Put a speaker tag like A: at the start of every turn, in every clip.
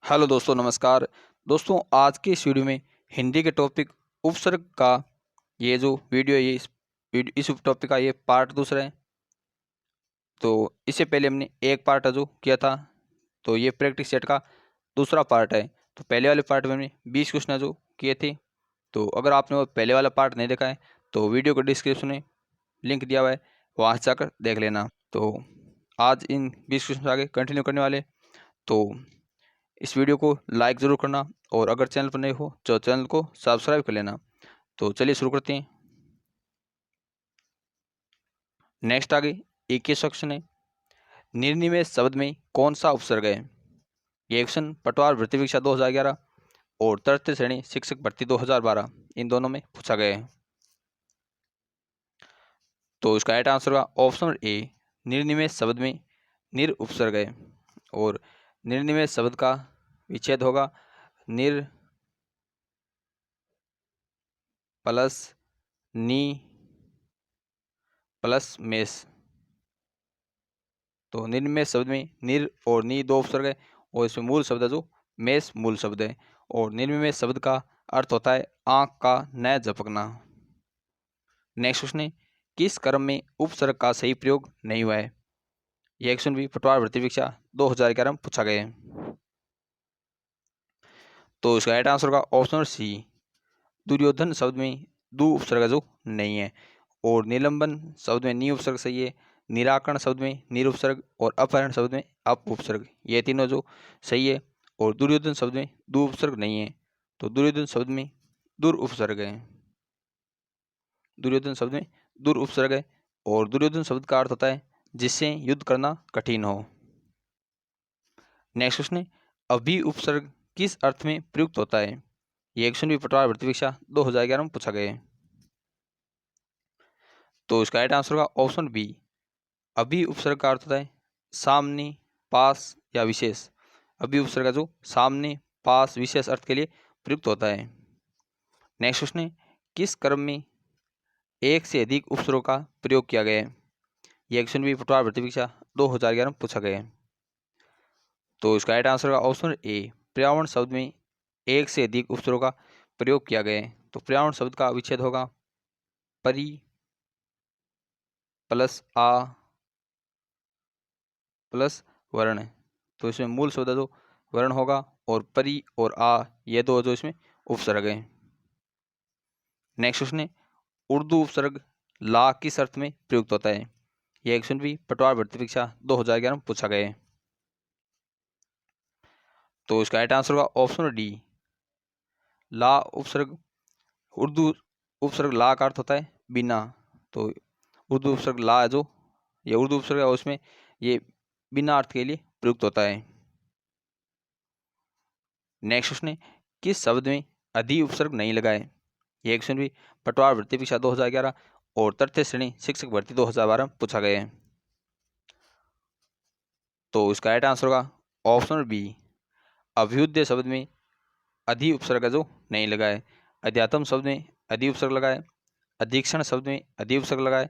A: Hello दोस्तों, नमस्कार। दोस्तों, आज के इस वीडियो में हिंदी के टॉपिक उपसर्ग का ये जो वीडियो है, ये इस टॉपिक का ये पार्ट दूसरा है। तो इससे पहले हमने एक पार्ट जो किया था, तो ये प्रैक्टिस सेट का दूसरा पार्ट है। तो पहले वाले पार्ट में हमने 20 क्वेश्चन जो किए थे। तो अगर आपने वो पहले वाला पार्ट नहीं देखा है तो वीडियो को डिस्क्रिप्शन में लिंक दिया हुआ है, वहाँ से जाकर देख लेना। तो आज इन 20 क्वेश्चन आगे कंटिन्यू करने वाले। तो इस वीडियो को लाइक ज़रूर करना और अगर चैनल पर नए हो तो चैनल को सब्सक्राइब कर लेना। तो चलिए शुरू करते हैं। नेक्स्ट आगे 21 क्वेश्चन है, निर्निमेष शब्द में कौन सा उपसर्ग है? ये क्वेश्चन पटवार भर्ती परीक्षा 2011 और तृतीय श्रेणी शिक्षक भर्ती 2012 इन दोनों में पूछा गया है। तो इसका राइट आंसर होगा ऑप्शन ए, निर्निमेष शब्द में निर उपसर्ग है। और निर्निमेष शब्द का विच्छेद होगा निर प्लस नी प्लस मेष। तो निर्मेष शब्द में निर और नी दो उपसर्ग है और इसमें मूल शब्द है जो मेष मूल शब्द है। और निर्निमेष शब्द का अर्थ होता है आंख का न झपकना। नेक्स्ट क्वेश्चन है, किस क्रम में उपसर्ग का सही प्रयोग नहीं हुआ है? यह क्वेश्चन भी पटवार भर्ती परीक्षा 2011 में पूछा गया है। तो इसका राइट आंसर होगा ऑप्शन सी, दुर्योधन शब्द में दु उपसर्ग जो नहीं है। और निलंबन शब्द में नी उपसर्ग सही है, निराकरण शब्द में निर उपसर्ग और अपहरण शब्द में अप उपसर्ग, ये तीनों जो सही है। और दुर्योधन शब्द में दु उपसर्ग नहीं है, तो दुर्योधन शब्द में दुर उपसर्ग है। दुर्योधन शब्द में दुर उपसर्ग है और दुर्योधन शब्द का अर्थ होता है जिससे युद्ध करना कठिन हो। नेक्स्ट क्वेश्चन है, अभी उपसर्ग किस अर्थ में प्रयुक्त होता है? यह क्वेश्चन भी पटवार भर्ती परीक्षा 2011 में पूछा गया है। तो इसका राइट आंसर होगा ऑप्शन बी, अभी उपसर्ग का अर्थ होता है सामने, पास या विशेष। अभी उपसर्ग जो सामने, पास, विशेष अर्थ के लिए प्रयुक्त होता है। नेक्स्ट क्वेश्चन है, किस क्रम में एक से अधिक उपसर्गों का प्रयोग किया गया है? यह क्वेश्चन भी पटवार भर्ती परीक्षा 2011 में पूछा गया है। तो इसका राइट आंसर होगा ऑप्शन ए, पर्यावरण शब्द में एक से अधिक उपसर्गों का प्रयोग किया गया है। तो पर्यावरण शब्द का विच्छेद होगा परि प्लस आ प्लस वर्ण। तो इसमें मूल शब्द जो वर्ण होगा और परि और आ ये दो जो इसमें उपसर्ग है। नेक्स्ट क्वेश्चन है, उर्दू उपसर्ग ला किस अर्थ में प्रयुक्त होता है? यह क्वेश्चन भी पटवार भर्ती परीक्षा 2011 में पूछा गया है। तो इसका राइट आंसर होगा ऑप्शन डी, ला उपसर्ग। उर्दू उपसर्ग ला का अर्थ होता है बिना। तो उर्दू उपसर्ग ला है जो ये उर्दू उपसर्ग है उसमें ये बिना अर्थ के लिए प्रयुक्त होता है। नेक्स्ट क्वेश्चन है, किस शब्द में अधि उपसर्ग नहीं लगा है? यह क्वेश्चन भी पटवार भर्ती परीक्षा 2011 और तृतीय श्रेणी शिक्षक भर्ती 2012 में पूछा गया है। तो इसका राइट आंसर होगा ऑप्शन बी, अभ्युदय शब्द में अधि उपसर्ग जो नहीं लगा है। अध्यात्म शब्द में अधि उपसर्ग लगा है, अधीक्षण शब्द में अधि उपसर्ग लगा है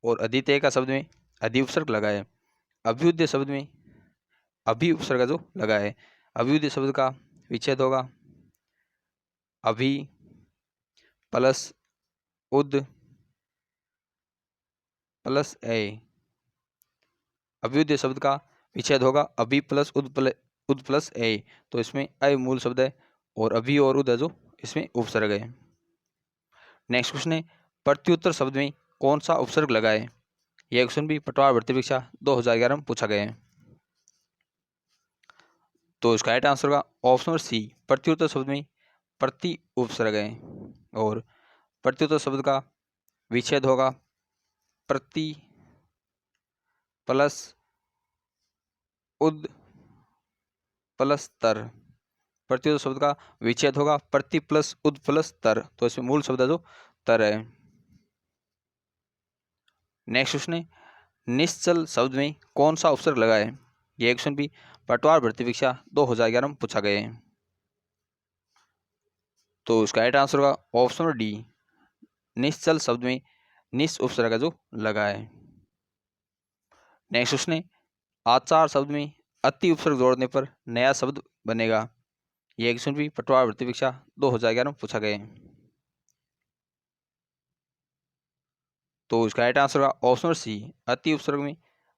A: और अद्वितीय का शब्द में अधि उपसर्ग लगा है। अभ्युदय शब्द में अभि उपसर्ग जो लगा है। अभ्युदय शब्द का विच्छेद होगा अभि प्लस उद प्लस ए। अभ्युदय शब्द का विच्छेद होगा अभि प्लस उद प्लस ए। तो इसमें अय मूल शब्द है और अभि और उद है जो इसमें उपसर्ग है। नेक्स्ट क्वेश्चन है, प्रत्युत्तर शब्द में कौन सा उपसर्ग लगा है? यह क्वेश्चन भी पटवार भर्ती परीक्षा 2011 में पूछा गया है। तो इसका राइट आंसर होगा ऑप्शन सी, प्रत्युत्तर शब्द में प्रति उपसर्ग है। और प्रत्युत्तर शब्द का विच्छेद होगा प्रति प्लस उद प्लस तर। प्रत्युत्तर शब्द का विच्छेद होगा प्रति प्लस उद प्लस तर। तो इसमें मूल शब्द है जो तर है। नेक्स्ट क्वेश्चन है, निश्चल शब्द में कौन सा उपसर्ग लगा है? यह क्वेश्चन भी पटवार भर्ती परीक्षा 2011 में पूछा गया है। तो इसका राइट आंसर होगा ऑप्शन डी, निश्चल शब्द में निस उपसर्ग जो लगा है। नेक्स्ट क्वेश्चन है, आचार शब्द में अति उपसर्ग जोड़ने पर नया शब्द बनेगा। ये क्वेश्चन भी पटवार भर्ती परीक्षा 2011 में पूछा गया है। तो इसका राइट आंसर होगा ऑप्शन सी, अति उपसर्ग में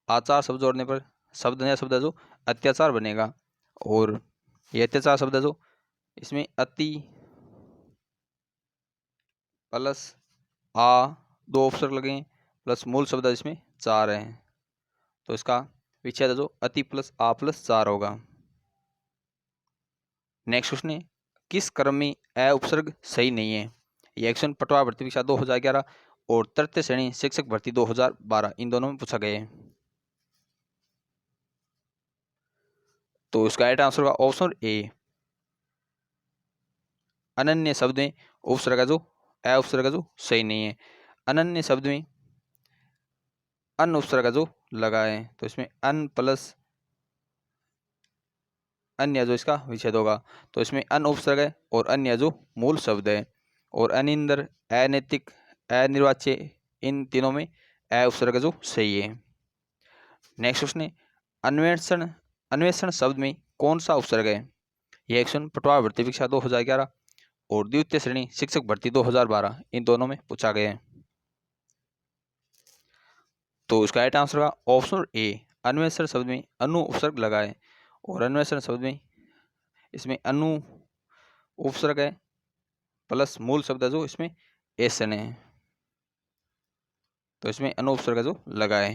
A: आचार शब्द जोड़ने पर शब्द नया शब्द है जो अत्याचार बनेगा। और ये अत्याचार शब्द है जो इसमें अति प्लस आ दो उपसर्ग लगे हैं प्लस मूल शब्द है जिसमें चार है। तो इसका विच्छेद है जो अति प्लस आ प्लस चार होगा। नेक्स्ट क्वेश्चन है, किस क्रम में अ उपसर्ग सही नहीं है? ये एक्शन पटवार भर्ती परीक्षा 2011 और तृतीय श्रेणी शिक्षक भर्ती 2012 इन दोनों में पूछा गया है। तो इसका राइट आंसर होगा ऑप्शन ए, अनन्य शब्द में उपसर्ग जो अ उपसर्ग जो सही नहीं है। अनन्य शब्द में अन उपसर्ग जो लगा है तो इसमें अन प्लस अन्य जो इसका विच्छेद होगा। तो इसमें अन उपसर्ग है और अन्य जो मूल शब्द है। और अनिंदर, अनैतिक, अनिर्वाच्य इन तीनों में अ उपसर्ग जो सही है। नेक्स्ट क्वेश्चन है, अन्वेषण अन्वेषण शब्द में कौन सा उपसर्ग है? यह क्वेश्चन पटवार भर्ती परीक्षा 2011 और द्वितीय श्रेणी शिक्षक भर्ती 2012 इन दोनों में पूछा गया है। तो इसका राइट आंसर होगा ऑप्शन ए, अन्वेषण शब्द में अनु उपसर्ग लगा है। और अन्वेषण शब्द में इसमें अनु उपसर्ग है प्लस मूल शब्द है जो इसमें एसन है। तो इसमें अनु उपसर्ग जो लगा है।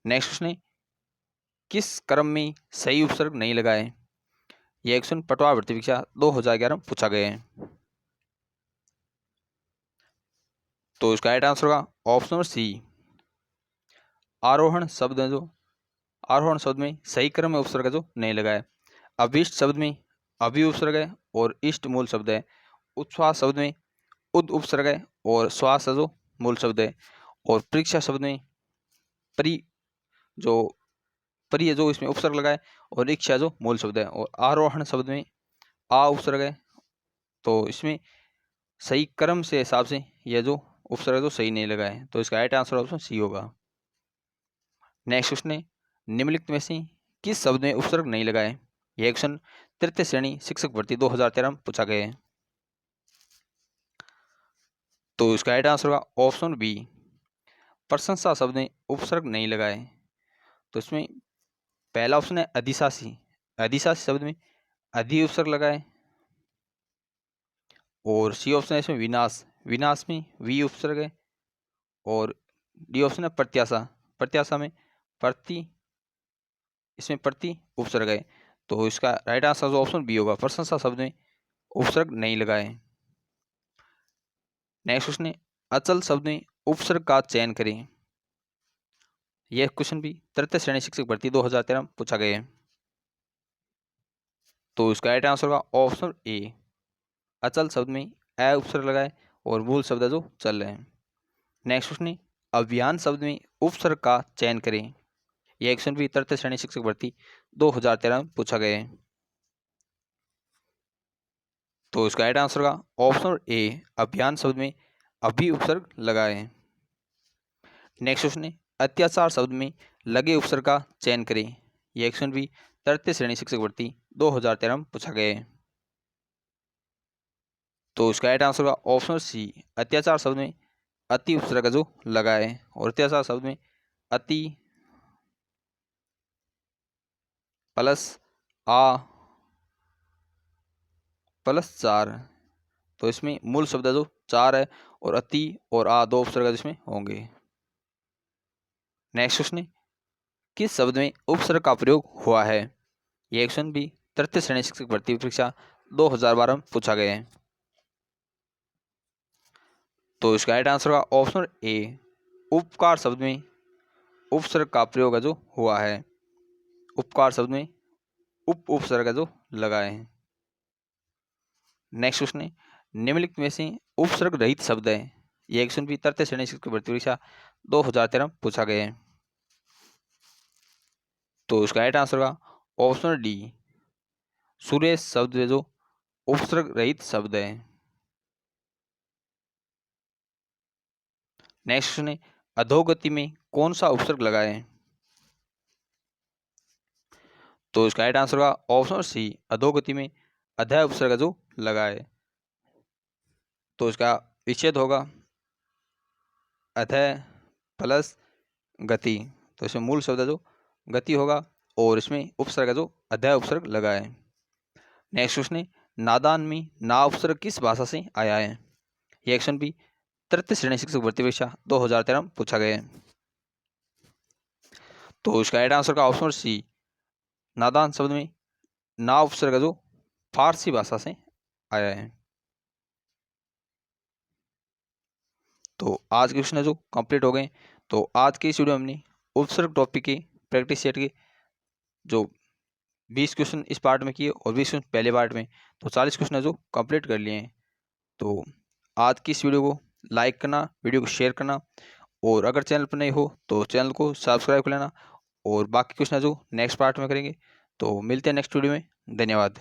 A: नेक्स्ट क्वेश्चन है, किस क्रम में सही उपसर्ग नहीं लगा है? यह क्वेश्चन पटवार भर्ती परीक्षा 2011 में पूछा गया है। तो इसका राइट आंसर होगा ऑप्शन सी, आरोहण शब्द है जो आरोहण शब्द में सही क्रम में उपसर्ग जो नहीं लगा है। अभीष्ट शब्द में अभी उपसर्ग है और इष्ट मूल शब्द है। उच्छ्वास शब्द में उद उपसर्ग है और श्वास है जो मूल शब्द है। और परीक्षा शब्द में परि जो परि है जो इसमें उपसर्ग लगा है और इच्छा जो मूल शब्द है। और आरोहण शब्द में आ उपसर्ग है। तो इसमें सही क्रम से हिसाब से यह जो उपसर्ग जो सही नहीं लगा है। तो इसका राइट आंसर ऑप्शन सी होगा। नेक्स्ट क्वेश्चन है, निम्नलिखित में से किस शब्द में उपसर्ग नहीं लगा है? यह क्वेश्चन तृतीय श्रेणी शिक्षक भर्ती 2013 में पूछा गया है। तो इसका राइट आंसर होगा ऑप्शन बी, प्रशंसा शब्द में उपसर्ग नहीं लगा है। तो इसमें पहला ऑप्शन है अधिशासी, अधिशासी शब्द में अधि उपसर्ग लगा है। और सी ऑप्शन है इसमें विनाश, विनाश में वी उपसर्ग है। और डी ऑप्शन है प्रत्याशा, प्रत्याशा में प्रति इसमें प्रति उपसर्ग है। तो इसका राइट आंसर जो ऑप्शन बी होगा, प्रशंसा शब्द में उपसर्ग नहीं लगा है। नेक्स्ट क्वेश्चन है, अचल शब्द में उपसर्ग का चयन करें। यह क्वेश्चन भी तृतीय श्रेणी शिक्षक भर्ती 2013 में पूछा गया है। तो इसका राइट आंसर होगा ऑप्शन ए, अचल शब्द में अ उपसर्ग लगाए और मूल शब्द है जो चल रहे हैं। नेक्स्ट क्वेश्चन है, अभियान शब्द में उपसर्ग का चयन करें। यह क्वेश्चन भी तृतीय श्रेणी शिक्षक भर्ती 2013 में पूछा गया है। तो इसका राइट आंसर होगा ऑप्शन ए, अभियान शब्द में अभी उपसर्ग लगाए। नेक्स्ट क्वेश्चन है, अत्याचार शब्द में लगे उपसर्ग का चयन करें। यह क्वेश्चन भी तृतीय श्रेणी शिक्षक भर्ती 2013 में पूछा गया है। तो इसका राइट आंसर होगा ऑप्शन सी, अत्याचार शब्द में अति उपसर्ग जो लगा है। और अत्याचार शब्द में अति प्लस आ प्लस चार। तो इसमें मूल शब्द जो चार है और अति और आ दो उपसर्ग इसमें होंगे। नेक्स्ट क्वेश्चन है, किस शब्द में उपसर्ग का प्रयोग हुआ है? यह क्वेश्चन भी तृतीय श्रेणी शिक्षक भर्ती परीक्षा 2012 में पूछा गया है। तो इसका राइट आंसर होगा ऑप्शन ए, उपकार शब्द में उपसर्ग का प्रयोग जो हुआ है। उपकार शब्द में उप उपसर्ग जो लगा है। नेक्स्ट क्वेश्चन है, निम्नलिखित में से उपसर्ग रहित शब्द है। यह क्वेश्चन भी तृतीय श्रेणी शिक्षक भर्ती परीक्षा 2013 में पूछा गया है। तो इसका राइट आंसर होगा ऑप्शन डी, सुरेश शब्द जो उपसर्ग रहित शब्द है। नेक्स्ट क्वेश्चन है, अधोगति में कौन सा उपसर्ग लगा है? तो इसका राइट आंसर होगा ऑप्शन सी, अधोगति में अध्याय उपसर्ग जो लगा है। तो इसका विच्छेद होगा अध्याय प्लस गति, तो इसमें मूल शब्द जो गति होगा और इसमें उपसर्ग जो अध्याय उपसर्ग लगा है। नेक्स्ट क्वेश्चन है, नादान में ना उपसर्ग किस भाषा से आया है? ये ऑप्शन बी तृतीय श्रेणी शिक्षक भर्ती परीक्षा 2013 में पूछा गया है। तो इसका राइट आंसर का ऑप्शन सी, नादान शब्द में ना उपसर्ग जो फारसी भाषा से आया है। तो आज के क्वेश्चन जो कंप्लीट हो गए। तो आज के इस वीडियो में हमने उपसर्ग टॉपिक के प्रैक्टिस सेट के जो 20 क्वेश्चन इस पार्ट में किए और 20 क्वेश्चन पहले पार्ट में, तो 40 क्वेश्चन जो कंप्लीट कर लिए हैं। तो आज की इस वीडियो को लाइक करना, वीडियो को शेयर करना, और अगर चैनल पर नहीं हो तो चैनल को सब्सक्राइब कर लेना। और बाकी क्वेश्चन जो नेक्स्ट पार्ट में करेंगे। तो मिलते हैं नेक्स्ट वीडियो में। धन्यवाद।